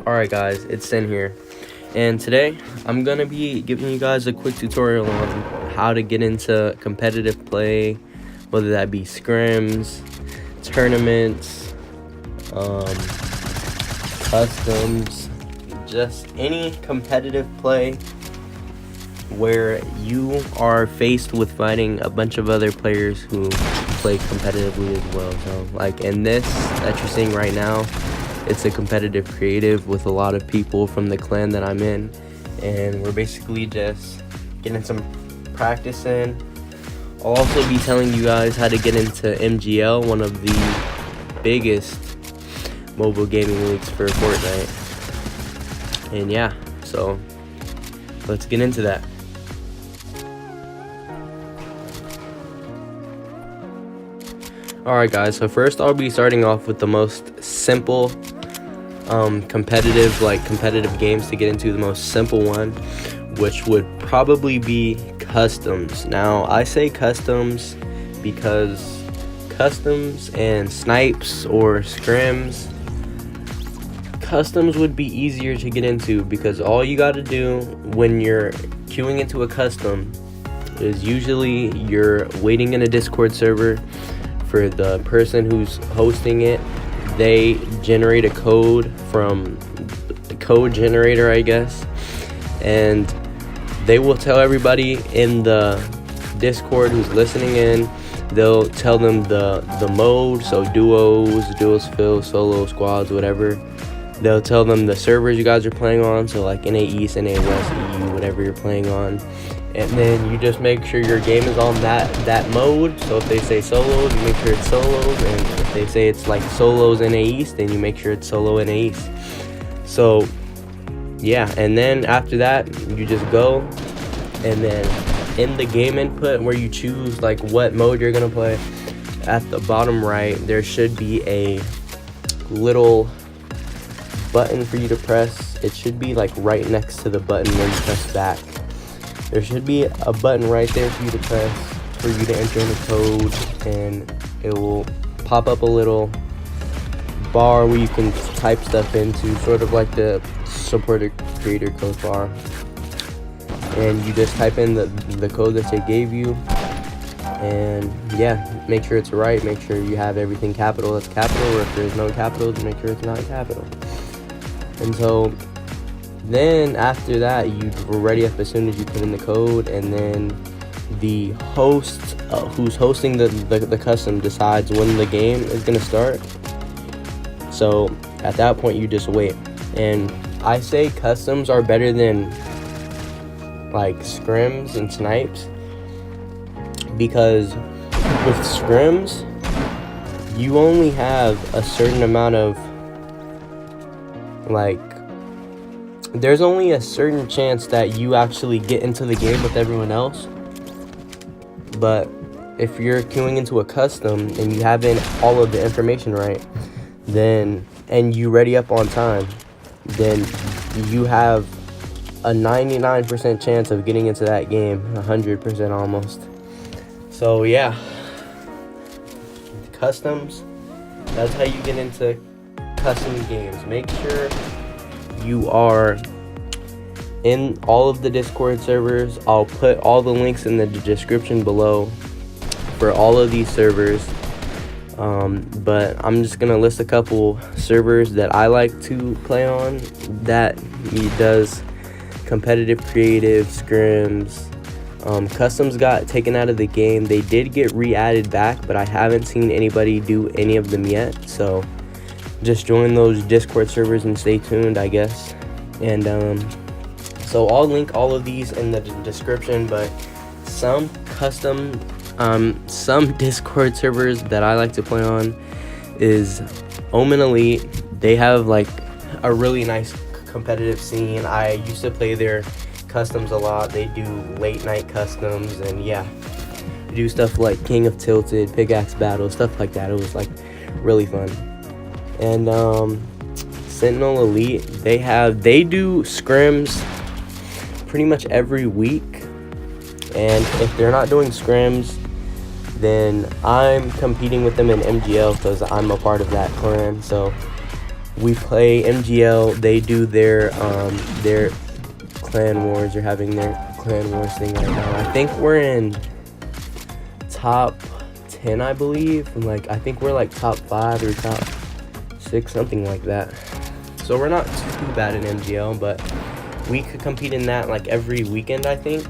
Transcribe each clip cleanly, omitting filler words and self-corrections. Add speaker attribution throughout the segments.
Speaker 1: Alright guys, it's Sin here, and today I'm gonna be giving you guys a quick tutorial on how to get into competitive play, whether that be scrims, tournaments, customs, just any competitive play where you are faced with fighting a bunch of other players who play competitively as well. So like in this that you're seeing right now, it's a competitive creative with a lot of people from the clan that I'm in, and we're basically just getting some practice in. I'll also be telling you guys how to get into MGL, one of the biggest mobile gaming leagues for Fortnite. And yeah, so let's get into that. Alright guys, so first I'll be starting off with the most simple competitive games to get into. The most simple one, which would probably be customs. Now I say customs because customs and snipes or scrims, customs would be easier to get into because all you got to do when you're queuing into a custom is usually you're waiting in a Discord server for the person who's hosting it. They generate a code from the code generator, I guess, and they will tell everybody in the Discord who's listening in. They'll tell them the mode, so duos, fill, solo, squads, whatever. They'll tell them the servers you guys are playing on, so like NA East, NA West, EU, whatever you're playing on. And then you just make sure your game is on that mode. So if they say solos, you make sure it's solos, and if they say it's like solos NA East, then you make sure it's solo NA East. So yeah, and then after that you just go, and then in the game input where you choose like what mode you're gonna play, at the bottom right there should be a little button for you to press. It should be like right next to the button where you press back. There should be a button right there for you to press for you to enter in the code, and it will pop up a little bar where you can type stuff into, sort of like the supporter creator code bar. And you just type in the code that they gave you, and yeah, make sure it's right, make sure you have everything capital that's capital, or if there's no capital, then make sure it's not capital. And so then after that you ready up as soon as you put in the code, and then the host who's hosting the custom decides when the game is going to start. So at that point you just wait. And I say customs are better than like scrims and snipes, because with scrims you only have a certain amount of, like, there's only a certain chance that you actually get into the game with everyone else. But if you're queuing into a custom and you have in all of the information right, then, and you ready up on time, then you have a 99% chance of getting into that game, 100% almost. So yeah, customs, that's how you get into custom games. Make sure you are in all of the Discord servers. I'll put all the links in the description below for all of these servers, but I'm just gonna list a couple servers that I like to play on that does competitive creative scrims. Customs got taken out of the game. They did get re-added back, but I haven't seen anybody do any of them yet, so just join those Discord servers and stay tuned, I guess. And so I'll link all of these in the description, but some Discord servers that I like to play on is Omen Elite. They have like a really nice competitive scene. I used to play their customs a lot. They do late night customs, and yeah, do stuff like King of Tilted, Pickaxe Battle, stuff like that. It was like really fun. And Sentinel Elite, they do scrims pretty much every week, and if they're not doing scrims, then I'm competing with them in MGL because I'm a part of that clan. So we play MGL. They do their clan wars. They're having their clan wars thing right now. I think we're in top 10, I believe. Like, I think we're like top 5 or top 6, something like that. So we're not too bad in MGL, but we could compete in that like every weekend, I think.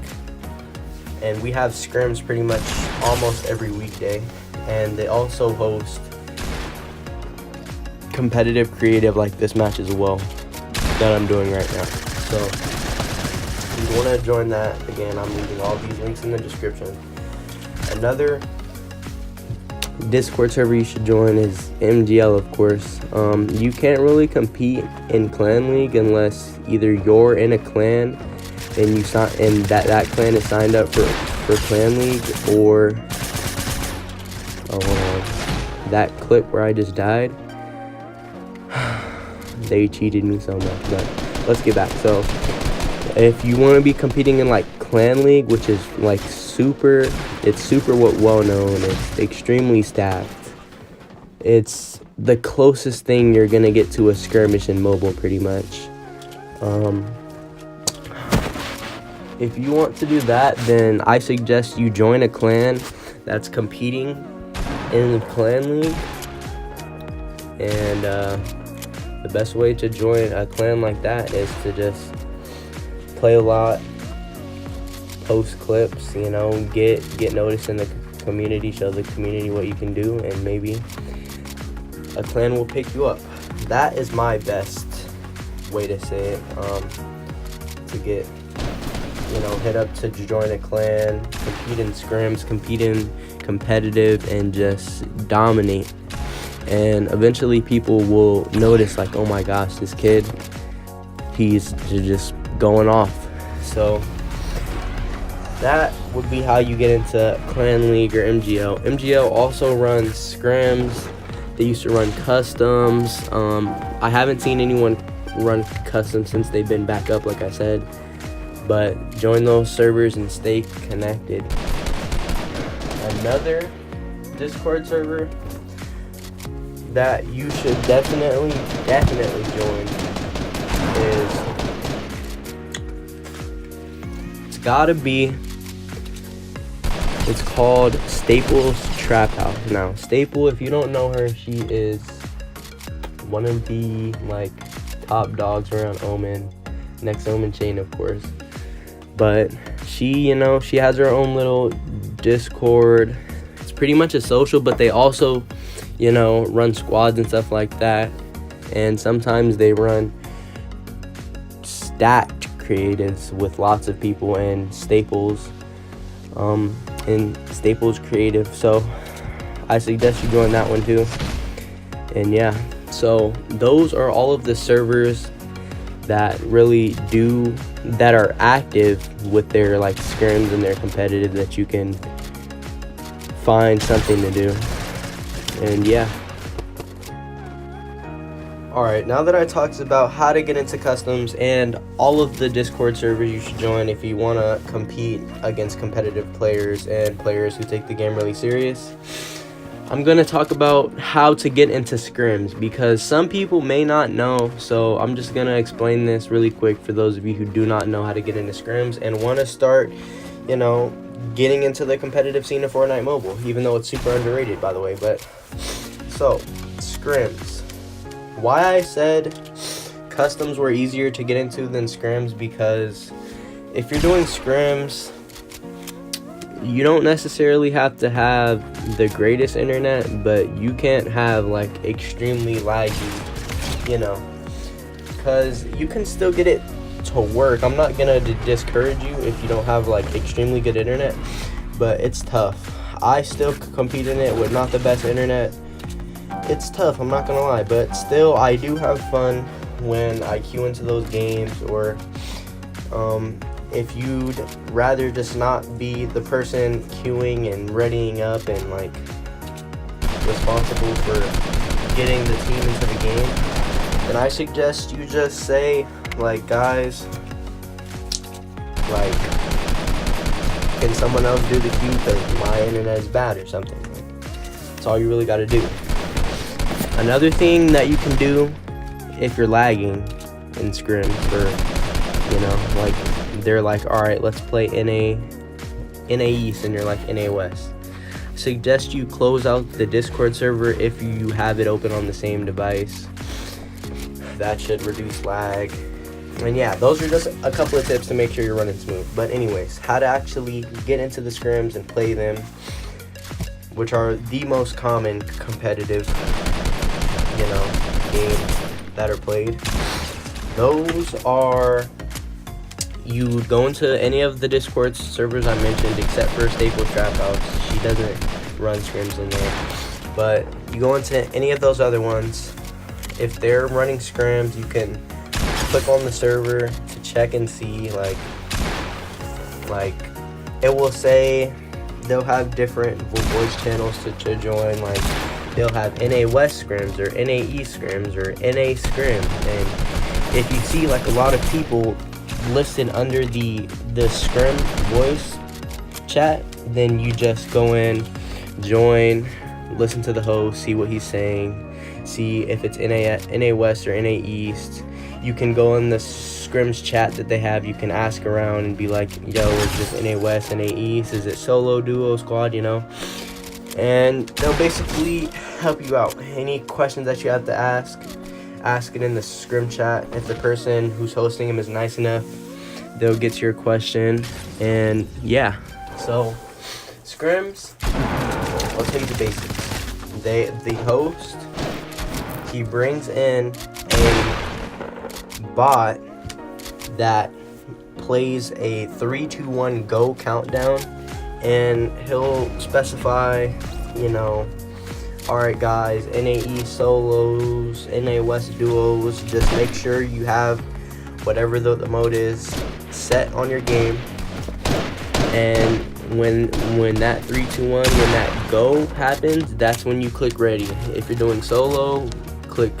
Speaker 1: And we have scrims pretty much almost every weekday. And they also host competitive creative like this match as well that I'm doing right now. So if you want to join that, again, I'm leaving all these links in the description. Another Discord server you should join is MGL, of course. You can't really compete in Clan League unless either you're in a clan and you sign and that clan is signed up for Clan League, or hold on, that clip where I just died. They cheated me so much, but let's get back. So if you want to be competing in like Clan League, which is like super well known, it's extremely stacked, it's the closest thing you're gonna get to a skirmish in mobile pretty much. If you want to do that, then I suggest you join a clan that's competing in the Clan League. And the best way to join a clan like that is to just play a lot, post clips, you know, get noticed in the community, show the community what you can do, and maybe a clan will pick you up. That is my best way to say it. To get, you know, head up to join a clan, compete in scrims, compete in competitive, and just dominate. And eventually people will notice, like, oh my gosh, this kid, he's just going off. So that would be how you get into Clan League or MGL. MGL also runs scrims. They used to run customs. I haven't seen anyone run customs since they've been back up, like I said. But join those servers and stay connected. Another Discord server that you should definitely join is, it's called Staples Traphouse. Now, Staple, if you don't know her, she is one of the like top dogs around Omen, next Omen chain, of course. But she, you know, she has her own little Discord. It's pretty much a social, but they also, you know, run squads and stuff like that. And sometimes they run stacked creatives with lots of people in Staples, Creative. So I suggest you join that one too. And yeah, so those are all of the servers that are active with their like scrims and their competitive that you can find something to do. And yeah. Alright, now that I talked about how to get into customs and all of the Discord servers you should join if you want to compete against competitive players and players who take the game really serious, I'm going to talk about how to get into scrims, because some people may not know. So I'm just going to explain this really quick for those of you who do not know how to get into scrims and want to start, you know, getting into the competitive scene of Fortnite Mobile, even though it's super underrated, by the way. But so scrims, why I said customs were easier to get into than scrims, because if you're doing scrims, you don't necessarily have to have the greatest internet, but you can't have like extremely laggy, you know, because you can still get it to work. I'm not gonna discourage you if you don't have like extremely good internet, but it's tough. I still compete in it with not the best internet. It's tough, I'm not gonna lie, but still I do have fun when I queue into those games. Or if you'd rather just not be the person queuing and readying up and like responsible for getting the team into the game, then I suggest you just say, like, guys, like, can someone else do the queue because my internet is bad or something. That's all you really got to do. Another thing that you can do if you're lagging in scrims, or, you know, like, they're like, all right, let's play NA East, and you're like NA West. Suggest you close out the Discord server if you have it open on the same device. That should reduce lag. And yeah, those are just a couple of tips to make sure you're running smooth. But anyways, how to actually get into the scrims and play them, which are the most common competitive, you know, games that are played. Those are, you would go into any of the Discord servers I mentioned, except for Staple Traphouse. She doesn't run scrims in there. But you go into any of those other ones. If they're running scrims, you can click on the server to check and see, like it will say they'll have different voice channels to join. Like, they'll have NA West scrims, or NA East scrims, or NA scrims. And if you see like a lot of people listed under the scrim voice chat, then you just go in, join, listen to the host, see what he's saying, see if it's NA West or NA East. You can go in the scrims chat that they have. You can ask around and be like, yo, is this NA West, NA East? Is it solo, duo, squad, you know? And they'll basically help you out. Any questions that you have to ask it in the scrim chat. If the person who's hosting them is nice enough, they'll get to your question. And yeah, so scrims, I'll tell you the basics. The host, he brings in a bot that plays a 3, 2, 1 go countdown, and he'll specify, you know, alright guys, NA East solos, NA West duos, just make sure you have whatever the mode is set on your game. And when that 3, 2, 1, when that go happens, that's when you click ready. If you're doing solo, click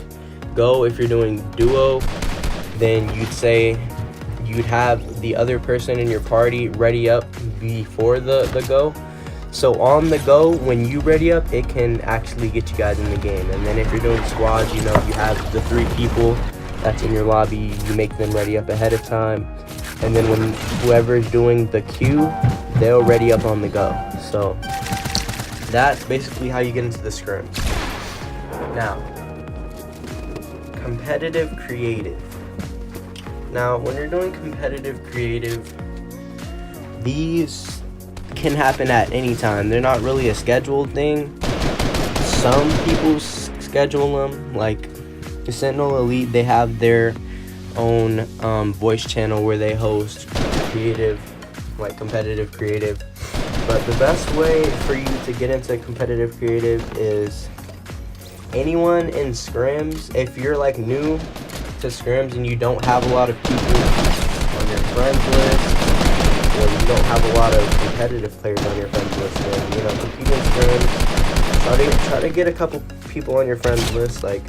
Speaker 1: go. If you're doing duo, then you'd have the other person in your party ready up before the go. So on the go, when you ready up, it can actually get you guys in the game. And then if you're doing squads, you know, you have the 3 people that's in your lobby, you make them ready up ahead of time. And then when whoever's doing the queue, they'll ready up on the go. So that's basically how you get into the scrims. Now, competitive creative. Now, when you're doing competitive creative, these can happen at any time. They're not really a scheduled thing. Some people schedule them, like the Sentinel Elite. They have their own voice channel where they host creative, like competitive creative. But the best way for you to get into competitive creative is anyone in scrims. If you're like new to scrims and you don't have a lot of people on your friends list, or you don't have a lot of competitive players on your friends list, then, you know, compete in scrims. Try to get a couple people on your friends list, like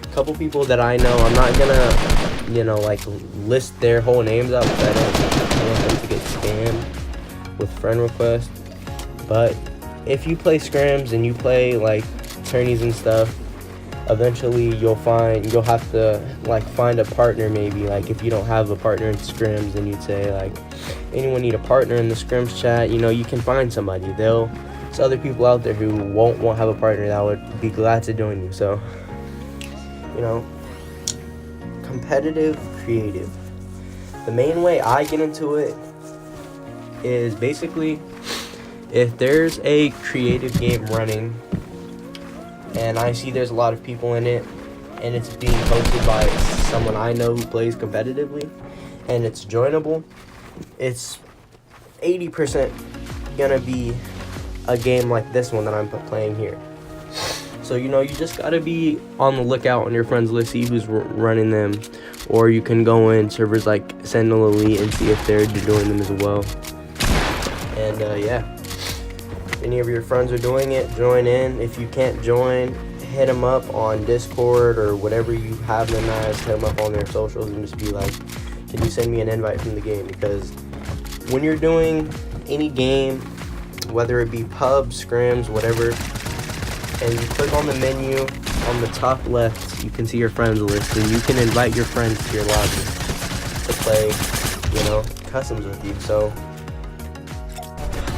Speaker 1: a couple people that I know. I'm not gonna, you know, like list their whole names out because I don't want them to get spammed with friend requests. But if you play scrims and you play like tourneys and stuff, eventually you'll have to like find a partner. Maybe like if you don't have a partner in scrims, then you'd say like, anyone need a partner in the scrims chat? You know, you can find somebody. There's other people out there who won't have a partner that would be glad to join you. So, you know, competitive creative. The main way I get into it is basically if there's a creative game running and I see there's a lot of people in it and it's being hosted by someone I know who plays competitively and it's joinable, it's 80% gonna be a game like this one that I'm playing here. So, you know, you just gotta be on the lookout on your friends list, see who's running them, or you can go in servers like Sentinel Elite and see if they're doing them as well. And yeah, if any of your friends are doing it, join in. If you can't join, hit them up on Discord or whatever you have them as. Hit them up on their socials and just be like, can you send me an invite from the game? Because when you're doing any game, whether it be pub, scrims, whatever, and you click on the menu on the top left, you can see your friends list, and you can invite your friends to your lobby to play, you know, customs with you. So,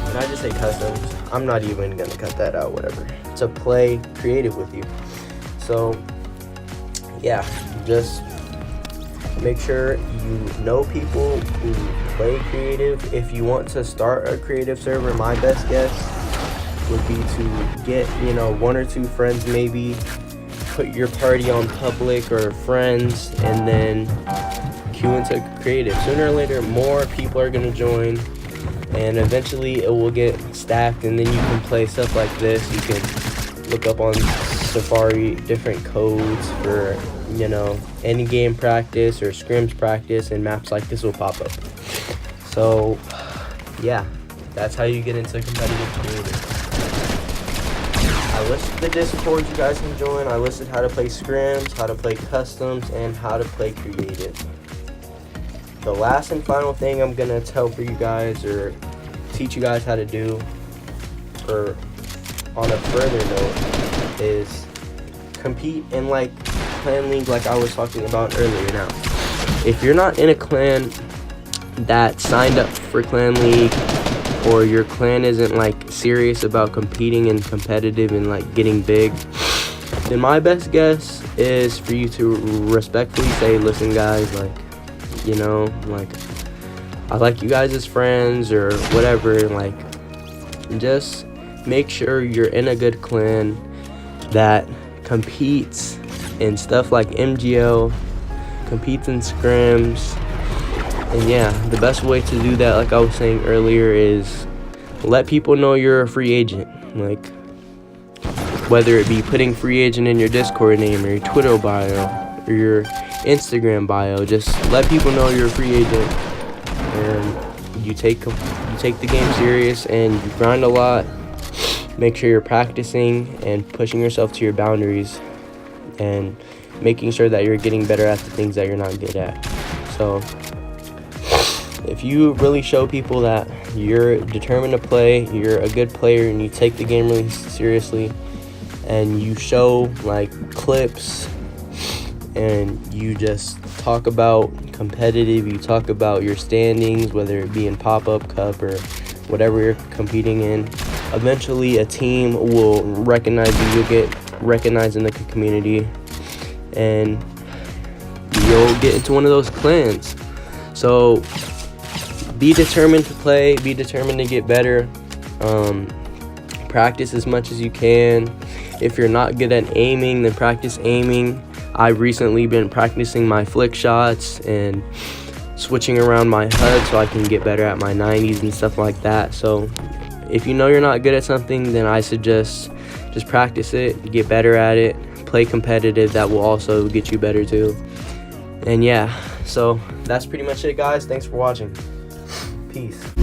Speaker 1: did I just say customs? I'm not even gonna cut that out, whatever. To play creative with you. So, yeah, just make sure you know people who play creative. If you want to start a creative server, my best guess would be to get, you know, 1 or 2 friends maybe, put your party on public or friends, and then queue into creative. Sooner or later, more people are going to join, and eventually it will get stacked, and then you can play stuff like this. You can look up on Safari different codes for, you know, any game practice or scrims practice, and maps like this will pop up. So yeah, that's how you get into competitive creative. I listed the Discord you guys can join. I listed how to play scrims, how to play customs, and how to play creative. The last and final thing I'm gonna tell for you guys, or teach you guys how to do, or on a further note, is compete in like clan league, like I was talking about earlier. Now, if you're not in a clan that signed up for clan league, or your clan isn't like serious about competing and competitive and like getting big, then my best guess is for you to respectfully say, listen guys, like, you know, like, I like you guys as friends or whatever, like, just make sure you're in a good clan that competes in stuff like MGO, competes in scrims. And yeah, the best way to do that, like I was saying earlier, is let people know you're a free agent. Like, whether it be putting free agent in your Discord name or your Twitter bio or your Instagram bio, just let people know you're a free agent, and you take the game serious and you grind a lot. Make sure you're practicing and pushing yourself to your boundaries, and making sure that you're getting better at the things that you're not good at. So if you really show people that you're determined to play, you're a good player, and you take the game really seriously, and you show like clips, and you just talk about competitive, you talk about your standings, whether it be in pop-up cup or whatever you're competing in, eventually a team will recognize you. You'll get recognized in the community, and you'll get into one of those clans. So be determined to play, be determined to get better. Practice as much as you can. If you're not good at aiming, then practice aiming. I've recently been practicing my flick shots and switching around my HUD so I can get better at my 90s and stuff like that. So if you know you're not good at something, then I suggest just practice it, get better at it, play competitive. That will also get you better too. And yeah, so that's pretty much it, guys. Thanks for watching. Peace.